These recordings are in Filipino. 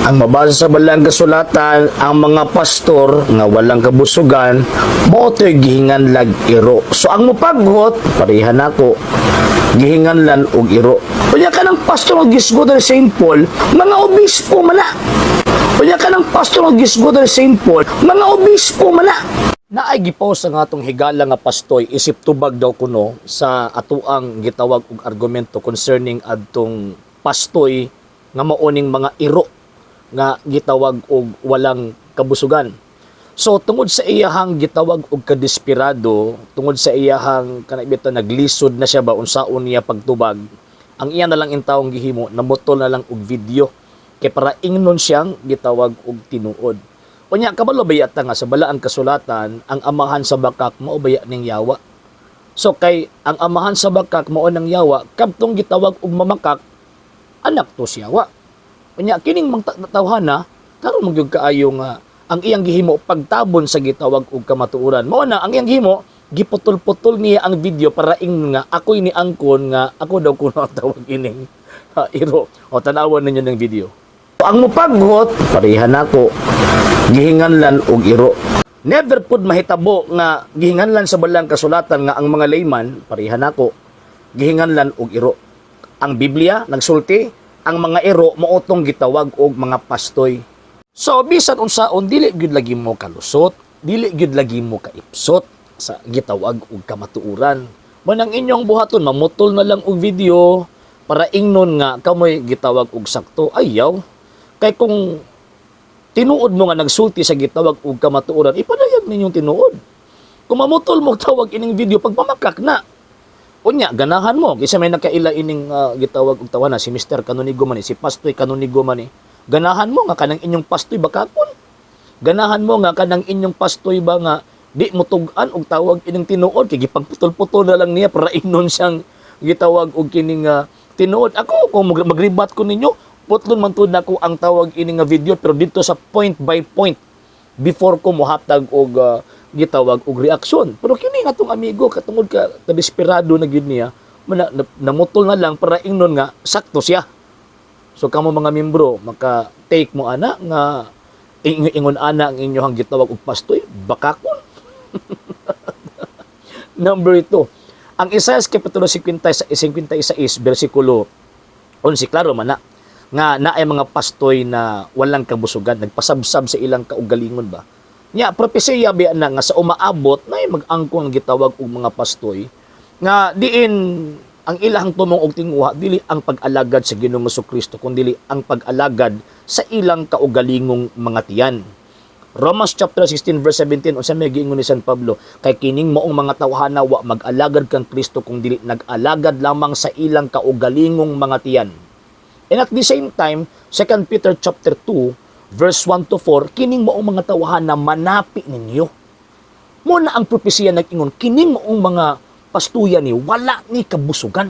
Ang mabasa sa balang kasulatan, ang mga pastor nga walang kabusugan mao to'y gihingan lag iro. So ang mupaghot pareha nako gihingan lan og iro. Unya kanang pastor nga gisgotan ni St. Paul, mga obispo man na. Unya kanang pastor nga gisgotan ni St. Paul, mga obispo man na. Naay gipost ang atong higala nga pastoy isip tubag daw kuno sa atuang gitawag og argumento concerning adtong pastoy nga maoning mga iro nga gitawag og walang kabusugan. So tungod sa iyahang gitawag og kadesperado, tungod sa iyahang kanabito naglisod na siya ba unsaon niya pagtubag, ang iya na lang intawong gihimo namutol na lang og video kay para ingnon siyang gitawag og tinuod. Unya kabalo bayata nga sa balaan kasulatan ang amahan sa bakak mao baya ning yawa. So kay ang amahan sa bakak mao nang yawa kadtong gitawag og mamakak anak to si yawa. Unya kining tawhana karon magyud kaayo nga ang iyang gihimo pagtabon sa gitawag og kamatuoran. Mao na ang iyang gihimo giputol-putol niya ang video para ingnon nga ako'y ni angkon nga ako daw kuno ang tawag ining iro. O tanawan ninyo ng video. Ang mupaghot pareha nako gihingan lan og iro. Never pud mahitabo nga gihingan lan sa balang kasulatan nga ang mga layman pareha nako gihingan lan og iro. Ang Biblia nagsulti ang mga iro maotong gitawag og mga pastoy. So bisan unsaon dili gyud lagi mo kalusot, dili gyud lagi mo kaipsot sa gitawag og kamatuoran. Manang inyong buhaton mamutol na lang og video para ingnon nga kamoy gitawag og sakto. Ayaw. Kay kung tinuod mo nga nagsulti sa gitawag og kamatuoran, ipanayag ninyong tinuod. Kung mamutol mo tawag ining video pagpamakak na. Unya ganahan mo kaysa may nakaila ining gitawag og tawana si Mr. Canonigo man si Pastoy Canonigo man ganahan mo nga kanang inyong pastoy bakakon. Ganahan mo nga kanang inyong pastoy ba nga di mo tug-an og tawag ining tinuod kay gipagputol-putol na lang niya para ingnon siyang gitawag og kining tinuod. Ako kung magribat ko ninyo putlon man tud nako ang tawag ini nga video pero dito sa point by point before ko mohatag og gitawag og reaksyon. Pero kini nga tong amigo katungod ka desperado na gyud niya namutol na lang para ingnon nga sakto siya. So kamo mga membro maka take mo ana nga ingon ana ang inyohang gitawag og pastoy bakakon. Number 2. Ang Isaias kapitulo 56 bersikulo 11 klaro man na nga naay mga pastoy na walang kabusugan nagpasabsab sa ilang kaugalingon ba nya propesiya biya na nga sa umaabot na mag-angkon gitawag og mga pastoy nga diin ang ilang tumong og tinguha dili ang pag-alagad sa Ginoong Jesucristo kundi ang pag-alagad sa ilang kaugalingong mga tiyan. Romans chapter 16 verse 17 unsa may giingon ni San Pablo kay kining moong mga tawhana wa mag-alagad kang Kristo kung dili nag-alagad lamang sa ilang kaugalingong mga tiyan. And at the same time, 2 Peter chapter 2, verse 1 to 4, kining moong mga tawahan na manapi ninyo. Muna ang propesya nag-ingon, kining moong mga pastuya ni wala ni kabusugan.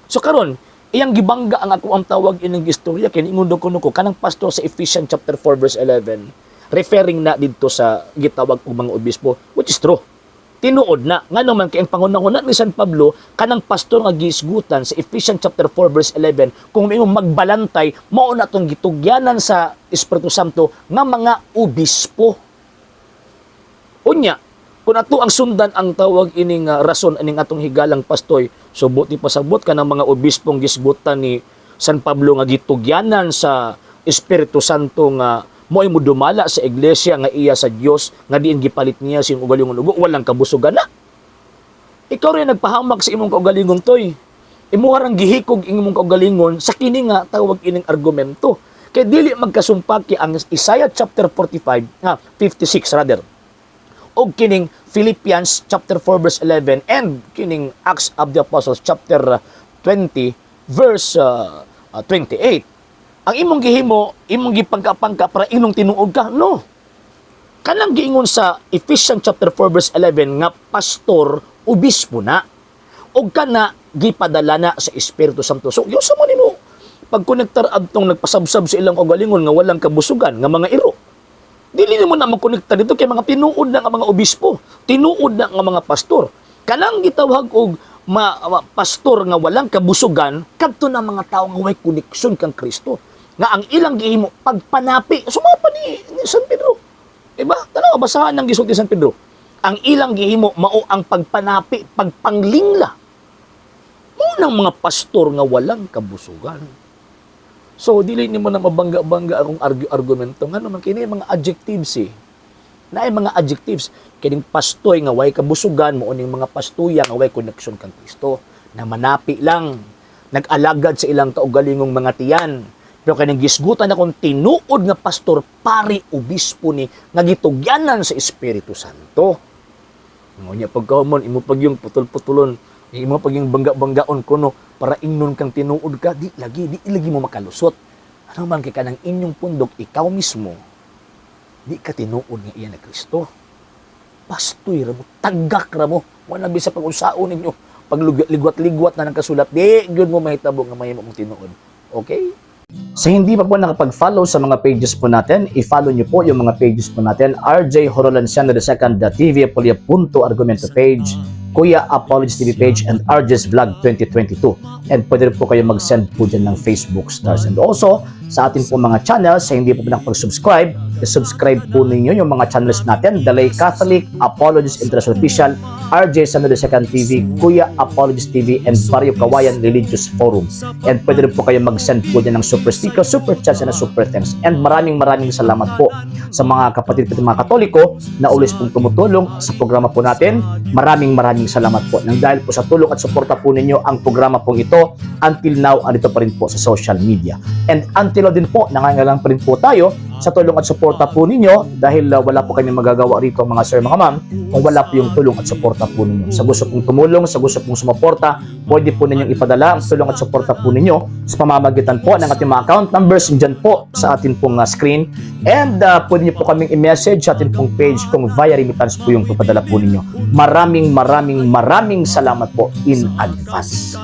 So karon, iyang gibangga ang ako ang tawag ining istorya, kiningon do kuno ko, kanang pastor sa Ephesians chapter 4, verse 11, referring na dito sa gitawag og mga obispo, which is true. Tinuod na nga naman kay ang pangunahuna ni San Pablo kanang pastor nga giisgutan sa Ephesians chapter 4 verse 11 kung may magbalantay mao na tong gitugyanan sa Espiritu Santo nga mga obispo. Unya kun ato ang sundan ang tawag ining rason aning atong higalang pastoy subot ni pasabot ka ng mga obispong gisgutan ni San Pablo nga gitugyanan sa Espiritu Santo nga mo'y mo dumala sa iglesia nga iya sa Dios nga diin gipalit niya sing ugalingon ugo walang kabusugan na. Ikaw rin nagpahamak sa imong kaugalingon toy. Imo harang gihikog imong kaugalingon sa kini nga tawag ining argumento. Kay dili magkasumpaki ang Isaiah chapter 56 rather. Og kining Philippians chapter 4 verse 11 and kining Acts of the Apostles chapter 20 verse 28. Ang imong gihimo, imong gipangka-pangka para inong tinuod ka? No. Kanang giingon sa Ephesians chapter 4 verse 11 nga pastor, obispo na. O kana gipadala na sa Espiritu Santo. So, yung sa mo nimo, pagkonektar adtong nagpasabsab sa ilang kaugalingon nga walang kabusugan, nga mga iro. Dili mo na magkonektar dito kay mga tinuod na nga mga obispo, tinuod na nga mga pastor. Kanang gitawag og pastor nga walang kabusugan kadto na mga tawo nga way koneksyon kang Kristo. nga ang ilang gihimo pagpanapi sumapa ni San Pedro. Diba? Tanaw basahan ng gisulti San Pedro. Ang ilang gihimo mao ang pagpanapi, pagpanglingla. Unang mga pastor nga walang kabusugan. So dili nimo na mabangga-bangga akong argumento nga naman kini mga adjectives na mga adjectives kining pastoy nga way kabusugan mo uning mga pastuya nga way connection kang Kristo na manapi lang nag-alagad sa ilang kaugalingong mga tiyan. Pero kaning gisgutan akong tinuod nga pastor pari obispo ni nga gitugyanan sa Espiritu Santo. Ngonya pagkaumon imo pag yung putol-putulon, imo pag yung bangga-banggaon kuno para ingnon kang tinuod ka, di lagi mo makalusot. Ano man kay kanang inyong pundok ikaw mismo di ka tinuod nga iya na Kristo. Pastoy ra mo, tagak ra mo, wala bisa pag-usaon ninyo. Pag ligwat-ligwat na ng kasulat, di gyud mo mahitabo nga mahimo mong tinuod. Okay? Sa hindi pa po nakapag-follow sa mga pages po natin, i-follow nyo po yung mga pages po natin, RJ Horolanciano II, TV Apolia Punto Argumento page, Kuya Apologist TV page, and RJ's Vlog 2022. And pwede rin po kayo mag-send po dyan ng Facebook stars. And also, sa ating po mga channels, sa hindi po nakapag-subscribe, i-subscribe po ninyo yung mga channels natin, Dalay Catholic, Apologist International Official, RJ Sano II TV, Kuya Apologist TV, and Barrio Kawayan Religious Forum. And pwede rin po kayo mag-send po dyan ng super sticker, super chats, and super thanks. And maraming salamat po sa mga kapatid at mga Katoliko na always pong tumutulong sa programa po natin. Maraming salamat po. Nang dahil po sa tulong at suporta po ninyo, ang programa pong ito, until now, andito pa rin po sa social media. And until now din po, nangangailangan pa rin po tayo sa tulong at suporta po ninyo dahil wala po kami magagawa rito mga sir, mga ma'am, kung wala po yung tulong at suporta po ninyo. Sa gusto pong tumulong, sa gusto pong sumuporta, pwede po ninyong ipadala ang tulong at suporta po ninyo sa pamamagitan po ng ating mga account numbers dyan po sa ating pong screen. And pwede nyo po kaming i-message sa ating pong page kung via remittance po yung ipadala po ninyo. Maraming salamat po in advance.